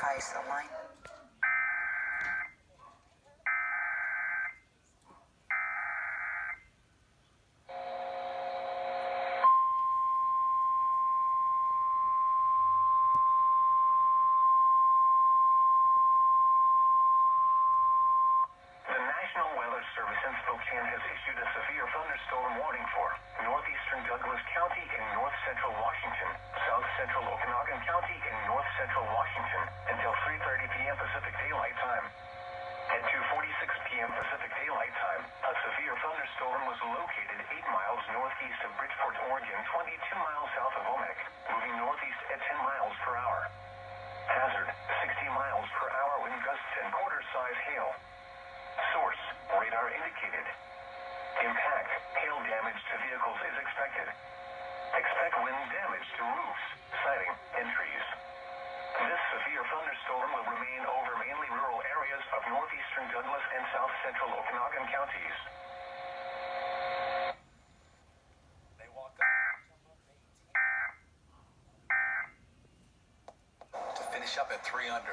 skies align. Spokane has issued a severe thunderstorm warning for northeastern Douglas County in north central Washington, south central Okanagan County in north central Washington until 3:30 p.m. Pacific Daylight Time. At 2:46 p.m. Pacific Daylight Time, a severe thunderstorm was located 8 miles northeast of Bridgeport, Oregon, 22 miles south of Omek, moving northeast at 10 miles per hour. Hazard, 60 miles per hour wind gusts and quarter-size hail. Source, radar indicated. Impact, hail damage to vehicles is expected. Expect wind damage to roofs, siding, and trees. This severe thunderstorm will remain over mainly rural areas of northeastern Douglas and south central Okanagan counties. To finish up at 3 under.